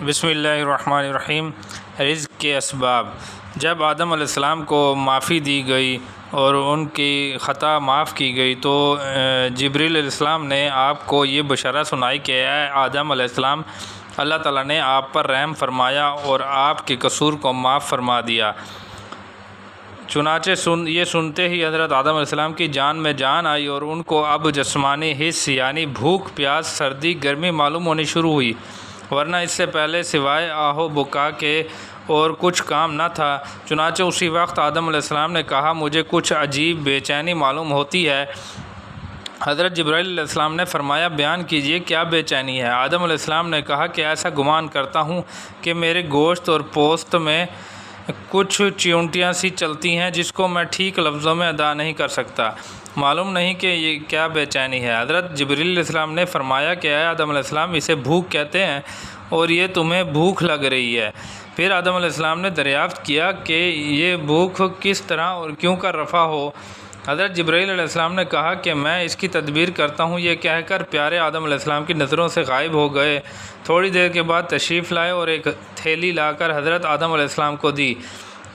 بسم اللہ الرحمن الرحیم۔ رزق کے اسباب۔ جب آدم علیہ السلام کو معافی دی گئی اور ان کی خطا معاف کی گئی تو جبریل علیہ السلام نے آپ کو یہ بشارت سنائی کہ اے آدم علیہ السلام، اللہ تعالیٰ نے آپ پر رحم فرمایا اور آپ کے قصور کو معاف فرما دیا۔ چنانچہ یہ سنتے ہی حضرت آدم علیہ السلام کی جان میں جان آئی اور ان کو اب جسمانی حس یعنی بھوک، پیاس، سردی، گرمی معلوم ہونی شروع ہوئی، ورنہ اس سے پہلے سوائے آہ و بکا کے اور کچھ کام نہ تھا۔ چنانچہ اسی وقت آدم علیہ السلام نے کہا، مجھے کچھ عجیب بے چینی معلوم ہوتی ہے۔ حضرت جبرائیل علیہ السلام نے فرمایا، بیان کیجئے کیا بے چینی ہے؟ آدم علیہ السلام نے کہا کہ ایسا گمان کرتا ہوں کہ میرے گوشت اور پوست میں کچھ چیونٹیاں سی چلتی ہیں جس کو میں ٹھیک لفظوں میں ادا نہیں کر سکتا۔ معلوم نہیں کہ یہ کیا بے چینی ہے۔ حضرت جبرائیل علیہ السلام نے فرمایا کہ اے آدم علیہ السلام، اسے بھوک کہتے ہیں اور یہ تمہیں بھوک لگ رہی ہے۔ پھر آدم علیہ السلام نے دریافت کیا کہ یہ بھوک کس طرح اور کیوں کر رفع ہو؟ حضرت جبرائیل علیہ السلام نے کہا کہ میں اس کی تدبیر کرتا ہوں۔ یہ کہہ کر پیارے آدم علیہ السلام کی نظروں سے غائب ہو گئے۔ تھوڑی دیر کے بعد تشریف لائے اور ایک تھیلی لا کر حضرت آدم علیہ السلام کو دی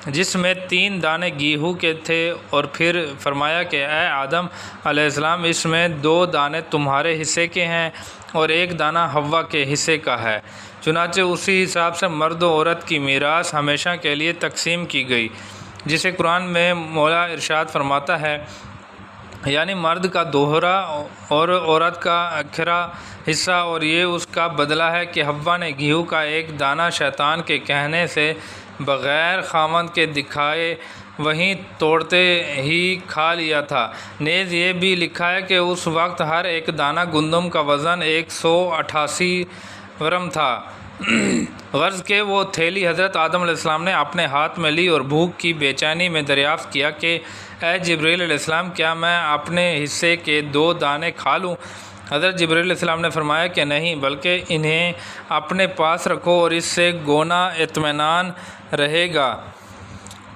جس میں 3 دانے گیہوں کے تھے، اور پھر فرمایا کہ اے آدم علیہ السلام، اس میں 2 دانے تمہارے حصے کے ہیں اور 1 دانہ حوا کے حصے کا ہے۔ چنانچہ اسی حساب سے مرد و عورت کی میراث ہمیشہ کے لیے تقسیم کی گئی، جسے قرآن میں مولا ارشاد فرماتا ہے، یعنی مرد کا دوہرا اور عورت کا اکھرا حصہ، اور یہ اس کا بدلہ ہے کہ حوا نے گیہوں کا 1 دانہ شیطان کے کہنے سے بغیر خامند کے دکھائے وہیں توڑتے ہی کھا لیا تھا۔ نیز یہ بھی لکھا ہے کہ اس وقت ہر 1 دانہ گندم کا وزن 188 ورم تھا۔ غرض کہ وہ تھیلی حضرت آدم علیہ السلام نے اپنے ہاتھ میں لی اور بھوک کی بے چینی میں دریافت کیا کہ اے جبرائیل علیہ السلام، کیا میں اپنے حصے کے 2 دانے کھا لوں؟ حضرت جبرائیل علیہ السلام نے فرمایا کہ نہیں، بلکہ انہیں اپنے پاس رکھو اور اس سے گونا اطمینان رہے گا۔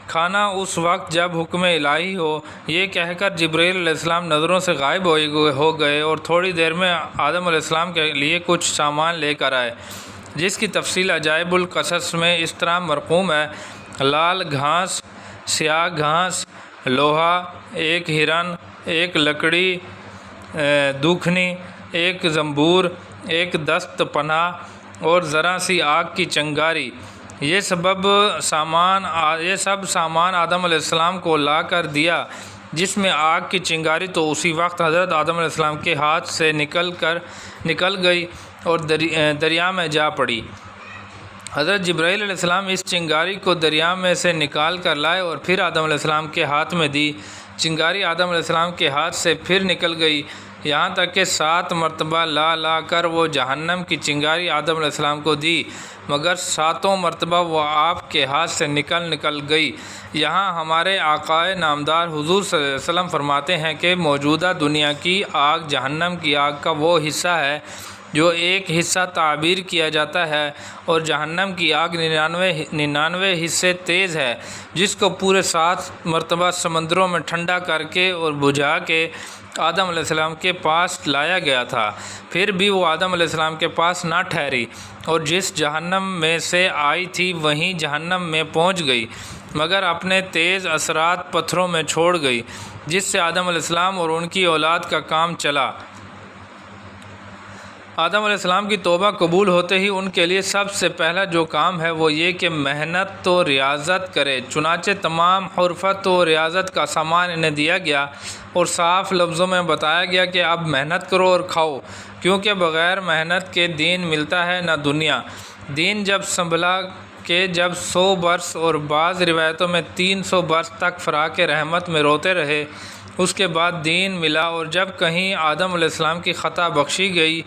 کھانا اس وقت جب حکم الہی ہو۔ یہ کہہ کر جبرائیل علیہ السلام نظروں سے غائب ہو گئے اور تھوڑی دیر میں آدم علیہ السلام کے لیے کچھ سامان لے کر آئے، جس کی تفصیل عجائب القصص میں اس طرح مرقوم ہے۔ لال گھاس، سیاہ گھاس، لوہا، 1 ہرن، 1 لکڑی دوکھنی، 1 زنبور، 1 دست پناہ اور ذرا سی آگ کی چنگاری۔ یہ سب سامان آدم علیہ السلام کو لا کر دیا، جس میں آگ کی چنگاری تو اسی وقت حضرت آدم علیہ السلام کے ہاتھ سے نکل گئی اور دریا میں جا پڑی۔ حضرت جبرائیل علیہ السلام اس چنگاری کو دریا میں سے نکال کر لائے اور پھر آدم علیہ السلام کے ہاتھ میں دی۔ چنگاری آدم علیہ السلام کے ہاتھ سے پھر نکل گئی، یہاں تک کہ 7 مرتبہ لا کر وہ جہنم کی چنگاری آدم علیہ السلام کو دی، مگر 7 مرتبہ وہ آپ کے ہاتھ سے نکل گئی۔ یہاں ہمارے آقائے نامدار حضور صلی اللہ علیہ وسلم فرماتے ہیں کہ موجودہ دنیا کی آگ جہنم کی آگ کا وہ حصہ ہے جو 1 حصہ تعبیر کیا جاتا ہے، اور جہنم کی آگ 99 حصے تیز ہے، جس کو پورے 7 مرتبہ سمندروں میں ٹھنڈا کر کے اور بجھا کے آدم علیہ السلام کے پاس لایا گیا تھا۔ پھر بھی وہ آدم علیہ السلام کے پاس نہ ٹھہری اور جس جہنم میں سے آئی تھی وہیں جہنم میں پہنچ گئی، مگر اپنے تیز اثرات پتھروں میں چھوڑ گئی، جس سے آدم علیہ السلام اور ان کی اولاد کا کام چلا۔ آدم علیہ السلام کی توبہ قبول ہوتے ہی ان کے لیے سب سے پہلا جو کام ہے وہ یہ کہ محنت و ریاضت کرے۔ چنانچہ تمام حرفت و ریاضت کا سامان انہیں دیا گیا اور صاف لفظوں میں بتایا گیا کہ اب محنت کرو اور کھاؤ، کیونکہ بغیر محنت کے دین ملتا ہے نہ دنیا۔ دین جب سنبھلا کہ جب 100 برس اور بعض روایتوں میں 300 برس تک فراق رحمت میں روتے رہے، اس کے بعد دین ملا، اور جب کہیں آدم علیہ السلام کی خطا بخشی گئی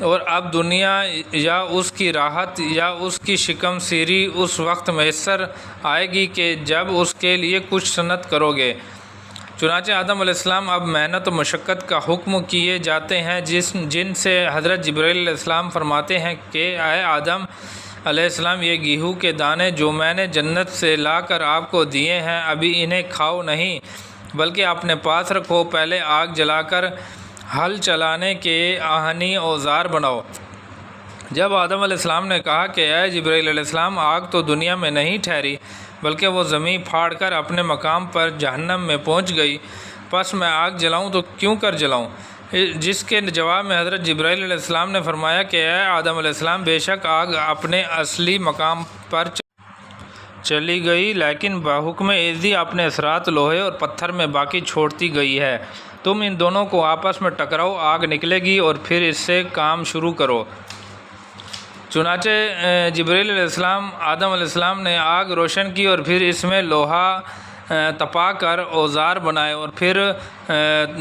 اور اب دنیا یا اس کی راحت یا اس کی شکم سیری اس وقت میسر آئے گی کہ جب اس کے لیے کچھ صنعت کرو گے۔ چنانچہ آدم علیہ السلام اب محنت و مشقت کا حکم کیے جاتے ہیں، جن سے حضرت جبرائیل علیہ السلام فرماتے ہیں کہ اے آدم علیہ السلام، یہ گیہوں کے دانے جو میں نے جنت سے لا کر آپ کو دیے ہیں، ابھی انہیں کھاؤ نہیں، بلکہ اپنے پاس رکھو۔ پہلے آگ جلا کر ہل چلانے کے آہنی اوزار بناؤ، جب آدم علیہ السلام نے کہا کہ اے جبرائیل علیہ السلام، آگ تو دنیا میں نہیں ٹھہری بلکہ وہ زمین پھاڑ کر اپنے مقام پر جہنم میں پہنچ گئی، پس میں آگ جلاؤں تو کیوں کر جلاؤں؟ جس کے جواب میں حضرت جبرائیل علیہ السلام نے فرمایا کہ اے آدم علیہ السلام، بے شک آگ اپنے اصلی مقام پر چلی گئی، لیکن بحکم ایزی اپنے اثرات لوہے اور پتھر میں باقی چھوڑتی گئی ہے۔ تم ان دونوں کو آپس میں ٹکراؤ، آگ نکلے گی اور پھر اس سے کام شروع کرو۔ چنانچہ جبرائیل علیہ السلام آدم علیہ السلام نے آگ روشن کی اور پھر اس میں لوہا تپا کر اوزار بنائے، اور پھر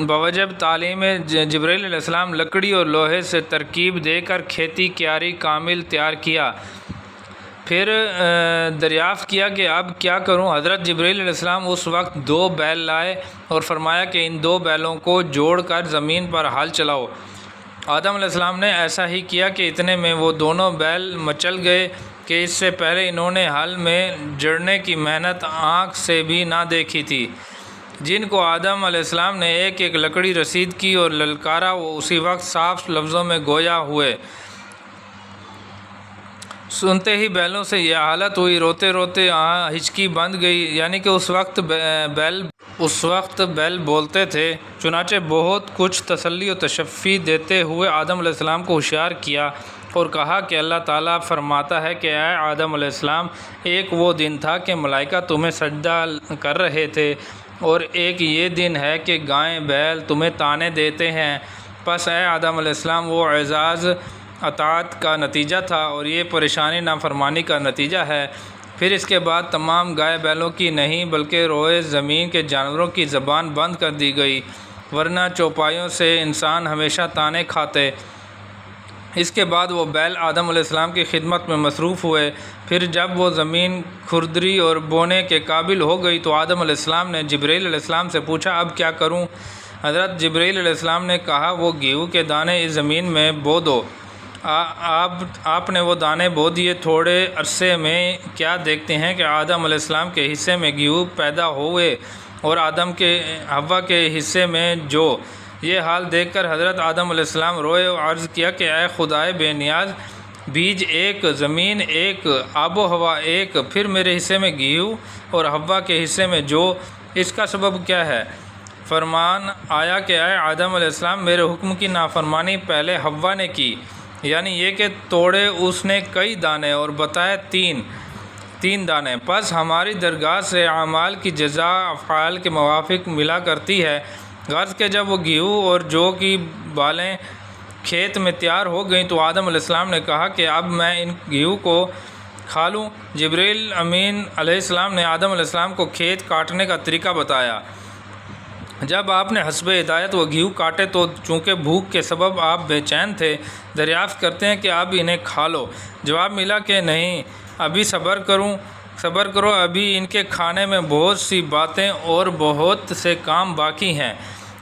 بوجب تعلیم جبرائیل علیہ السلام لکڑی اور لوہے سے ترکیب دے کر کھیتی کیاری کامل تیار کیا۔ پھر دریافت کیا کہ اب کیا کروں؟ حضرت جبرائیل علیہ السلام اس وقت 2 بیل لائے اور فرمایا کہ ان 2 بیلوں کو جوڑ کر زمین پر ہل چلاؤ۔ آدم علیہ السلام نے ایسا ہی کیا کہ اتنے میں وہ دونوں بیل مچل گئے کہ اس سے پہلے انہوں نے ہل میں جڑنے کی محنت آنکھ سے بھی نہ دیکھی تھی۔ جن کو آدم علیہ السلام نے ایک ایک لکڑی رسید کی اور للکارا، وہ اسی وقت صاف لفظوں میں گویا ہوئے۔ سنتے ہی بیلوں سے یہ حالت ہوئی، روتے روتے ہچکی بند گئی، یعنی کہ اس وقت بیل بولتے تھے۔ چنانچہ بہت کچھ تسلی و تشفی دیتے ہوئے آدم علیہ السلام کو ہوشیار کیا اور کہا کہ اللہ تعالیٰ فرماتا ہے کہ اے آدم علیہ السلام، ایک وہ دن تھا کہ ملائکہ تمہیں سجدہ کر رہے تھے، اور ایک یہ دن ہے کہ گائیں بیل تمہیں طعنے دیتے ہیں۔ پس اے آدم علیہ السلام، وہ اعزاز اطاعت کا نتیجہ تھا اور یہ پریشانی نافرمانی کا نتیجہ ہے۔ پھر اس کے بعد تمام گائے بیلوں کی نہیں بلکہ روئے زمین کے جانوروں کی زبان بند کر دی گئی، ورنہ چوپایوں سے انسان ہمیشہ طعنے کھاتے۔ اس کے بعد وہ بیل آدم علیہ السلام کی خدمت میں مصروف ہوئے۔ پھر جب وہ زمین کھردری اور بونے کے قابل ہو گئی تو آدم علیہ السلام نے جبرائیل علیہ السلام سے پوچھا، اب کیا کروں؟ حضرت جبرائیل علیہ السلام نے کہا، وہ گیہوں کے دانے اس زمین میں بو دو۔ آپ نے وہ دانے بو دیے۔ تھوڑے عرصے میں کیا دیکھتے ہیں کہ آدم علیہ السلام کے حصے میں گیہوں پیدا ہوئے اور حوا کے حصے میں جو۔ یہ حال دیکھ کر حضرت آدم علیہ السلام روئے اور عرض کیا کہ اے خدائے بے نیاز، بیج ایک، زمین ایک، آب و ہوا ایک، پھر میرے حصے میں گیہوں اور حوا کے حصے میں جو، اس کا سبب کیا ہے؟ فرمان آیا کہ اے آدم علیہ السلام، میرے حکم کی نافرمانی پہلے حوا نے کی، یعنی یہ کہ توڑے اس نے کئی دانے اور بتائے تین دانے۔ پس ہماری درگاہ سے اعمال کی جزا افعال کے موافق ملا کرتی ہے۔ غرض کہ جب وہ گیہوں اور جو کی بالیں کھیت میں تیار ہو گئیں تو آدم علیہ السلام نے کہا کہ اب میں ان گیہوں کو کھا لوں۔ جبرائیل امین علیہ السلام نے آدم علیہ السلام کو کھیت کاٹنے کا طریقہ بتایا۔ جب آپ نے حسب ہدایت وہ گیہوں کاٹے تو چونکہ بھوک کے سبب آپ بے چین تھے، دریافت کرتے ہیں کہ اب انہیں کھا لو۔ جواب ملا کہ نہیں، ابھی صبر کرو، ابھی ان کے کھانے میں بہت سی باتیں اور بہت سے کام باقی ہیں۔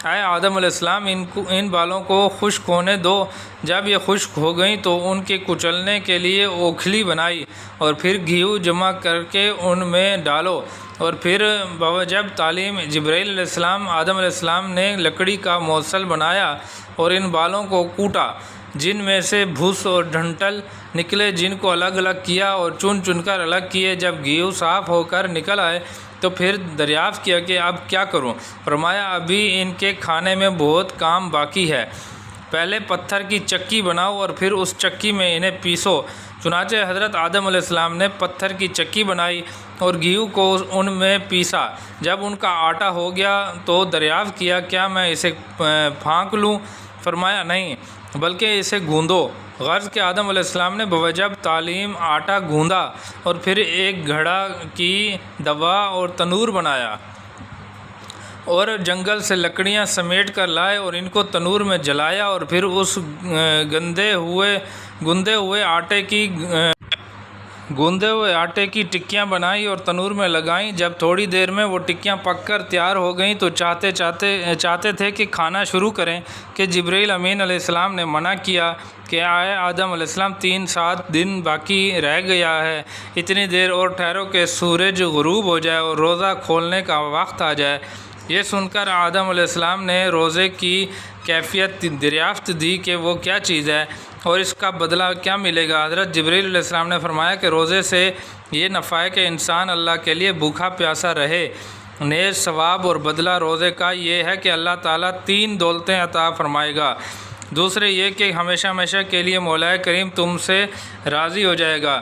اے آدم علیہ السلام، ان بالوں کو خشک ہونے دو۔ جب یہ خشک ہو گئیں تو ان کے کچلنے کے لیے اوکھلی بنائی اور پھر گیہوں جمع کر کے ان میں ڈالو، اور پھر بوجب تعلیم جبرائیل علیہ السلام آدم علیہ السلام نے لکڑی کا موصل بنایا اور ان بالوں کو کوٹا، جن میں سے بھوس اور ڈھنٹل نکلے، جن کو الگ الگ کیا اور چن کر الگ کیے۔ جب گیہوں صاف ہو کر نکل آئے تو پھر دریافت کیا کہ اب کیا کروں؟ فرمایا ابھی ان کے کھانے میں بہت کام باقی ہے۔ پہلے پتھر کی چکی بناؤ اور پھر اس چکی میں انہیں پیسو۔ چنانچہ حضرت آدم علیہ السلام نے پتھر کی چکی بنائی اور گیہوں کو ان میں پیسا۔ جب ان کا آٹا ہو گیا تو دریافت کیا، کیا میں اسے پھانک لوں؟ فرمایا نہیں، بلکہ اسے گوندو۔ غرض کہ آدم علیہ السلام نے بوجب تعلیم آٹا گوندا اور پھر ایک گھڑا کی دوا اور تنور بنایا اور جنگل سے لکڑیاں سمیٹ کر لائے اور ان کو تنور میں جلایا، اور پھر اس گندے ہوئے آٹے کی ٹکیاں بنائی اور تنور میں لگائیں۔ جب تھوڑی دیر میں وہ ٹکیاں پک کر تیار ہو گئیں تو چاہتے تھے کہ کھانا شروع کریں کہ جبرائیل امین علیہ السلام نے منع کیا کہ اے آدم علیہ السلام، 7 دن باقی رہ گیا ہے، اتنی دیر اور ٹھہرو کہ سورج غروب ہو جائے اور روزہ کھولنے کا وقت آ جائے۔ یہ سن کر آدم علیہ السلام نے روزے کی کیفیت دریافت دی کہ وہ کیا چیز ہے اور اس کا بدلہ کیا ملے گا۔ حضرت جبریل علیہ السلام نے فرمایا کہ روزے سے یہ نفع ہے کہ انسان اللہ کے لیے بھوکا پیاسا رہے۔ نیز ثواب اور بدلہ روزے کا یہ ہے کہ اللہ تعالیٰ 3 دولتیں عطا فرمائے گا۔ دوسرے یہ کہ ہمیشہ ہمیشہ کے لیے مولا کریم تم سے راضی ہو جائے گا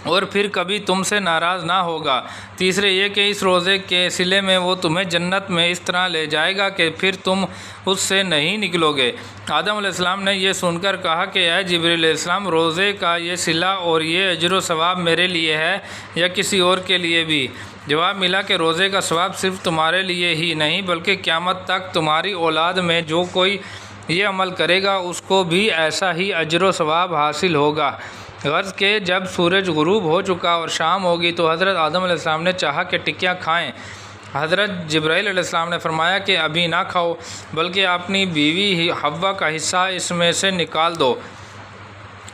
اور پھر کبھی تم سے ناراض نہ ہوگا۔ تیسرے یہ کہ اس روزے کے صلے میں وہ تمہیں جنت میں اس طرح لے جائے گا کہ پھر تم اس سے نہیں نکلو گے۔ آدم علیہ السلام نے یہ سن کر کہا کہ اے جبریل علیہ السلام، روزے کا یہ صلہ اور یہ اجر و ثواب میرے لیے ہے یا کسی اور کے لیے بھی؟ جواب ملا کہ روزے کا ثواب صرف تمہارے لیے ہی نہیں بلکہ قیامت تک تمہاری اولاد میں جو کوئی یہ عمل کرے گا اس کو بھی ایسا ہی اجر و ثواب حاصل ہوگا۔ غرض کہ جب سورج غروب ہو چکا اور شام ہوگی تو حضرت آدم علیہ السلام نے چاہا کہ ٹکیاں کھائیں۔ حضرت جبرائیل علیہ السلام نے فرمایا کہ ابھی نہ کھاؤ بلکہ اپنی بیوی حوا کا حصہ اس میں سے نکال دو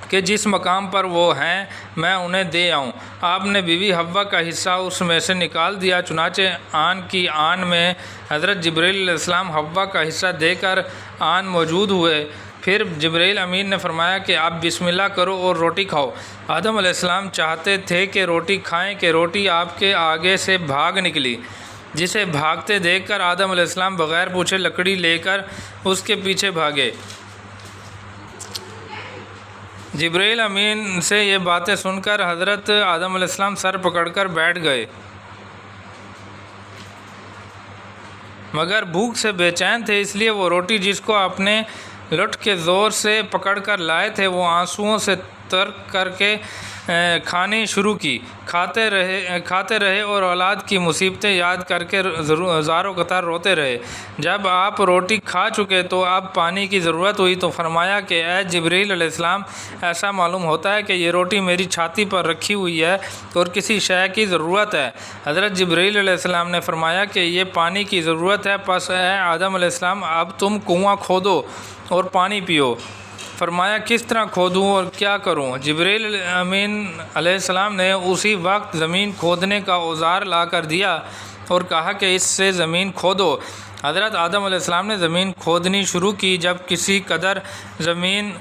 کہ جس مقام پر وہ ہیں میں انہیں دے آؤں۔ آپ نے بیوی حوا کا حصہ اس میں سے نکال دیا۔ چنانچہ آن کی آن میں حضرت جبرائیل علیہ السلام حوا کا حصہ دے کر آن موجود ہوئے۔ پھر جبرائیل امین نے فرمایا کہ آپ بسم اللہ کرو اور روٹی کھاؤ۔ آدم علیہ السلام چاہتے تھے کہ روٹی کھائیں کہ روٹی آپ کے آگے سے بھاگ نکلی، جسے بھاگتے دیکھ کر آدم علیہ السلام بغیر پوچھے لکڑی لے کر اس کے پیچھے بھاگے۔ جبرائیل امین سے یہ باتیں سن کر حضرت آدم علیہ السلام سر پکڑ کر بیٹھ گئے، مگر بھوک سے بے چین تھے، اس لیے وہ روٹی جس کو اپنے لٹ کے زور سے پکڑ کر لائے تھے وہ آنسوؤں سے تر کر کے کھانی شروع کی۔ کھاتے رہے اور اولاد کی مصیبتیں یاد کر کے زار و قطار روتے رہے۔ جب آپ روٹی کھا چکے تو اب پانی کی ضرورت ہوئی تو فرمایا کہ اے جبرائیل علیہ السلام، ایسا معلوم ہوتا ہے کہ یہ روٹی میری چھاتی پر رکھی ہوئی ہے اور کسی شے کی ضرورت ہے۔ حضرت جبرائیل علیہ السلام نے فرمایا کہ یہ پانی کی ضرورت ہے، پس اے آدم علیہ السلام اب تم کنواں کھودو اور پانی پیو۔ فرمایا کس طرح کھودوں اور کیا کروں؟ جبرائیل امین علیہ السلام نے اسی وقت زمین کھودنے کا اوزار لا کر دیا اور کہا کہ اس سے زمین کھودو۔ حضرت آدم علیہ السلام نے زمین کھودنی شروع کی۔ جب کسی قدر زمین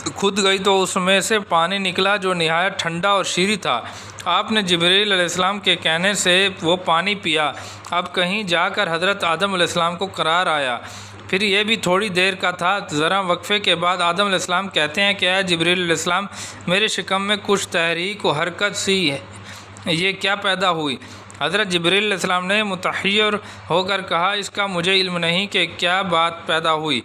کھد گئی تو اس میں سے پانی نکلا جو نہایت ٹھنڈا اور شیریں تھا۔ آپ نے جبرائیل علیہ السلام کے کہنے سے وہ پانی پیا۔ اب کہیں جا کر حضرت آدم علیہ السلام کو قرار آیا، پھر یہ بھی تھوڑی دیر کا تھا۔ ذرا وقفے کے بعد آدم علیہ السلام کہتے ہیں کہ اے جبرائیل علیہ السلام، میرے شکم میں کچھ تحریک و حرکت سی ہے، یہ کیا پیدا ہوئی؟ حضرت جبرائیل علیہ السلام نے متحیر ہو کر کہا اس کا مجھے علم نہیں کہ کیا بات پیدا ہوئی،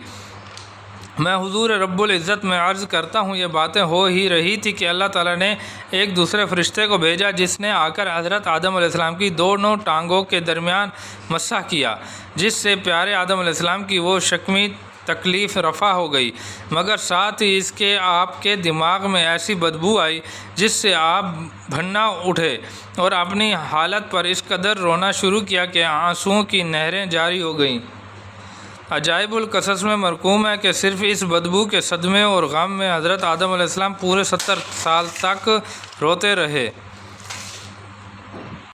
میں حضور رب العزت میں عرض کرتا ہوں یہ باتیں ہو ہی رہی تھی کہ اللہ تعالیٰ نے ایک دوسرے فرشتے کو بھیجا جس نے آ کر حضرت آدم علیہ السلام کی دونوں ٹانگوں کے درمیان مسح کیا، جس سے پیارے آدم علیہ السلام کی وہ شکمی تکلیف رفع ہو گئی، مگر ساتھ ہی اس کے آپ کے دماغ میں ایسی بدبو آئی جس سے آپ بھننا اٹھے اور اپنی حالت پر اس قدر رونا شروع کیا کہ آنسوؤں کی نہریں جاری ہو گئیں۔ عجائب القصص میں مرقوم ہے کہ صرف اس بدبو کے صدمے اور غم میں حضرت آدم علیہ السلام پورے 70 سال تک روتے رہے۔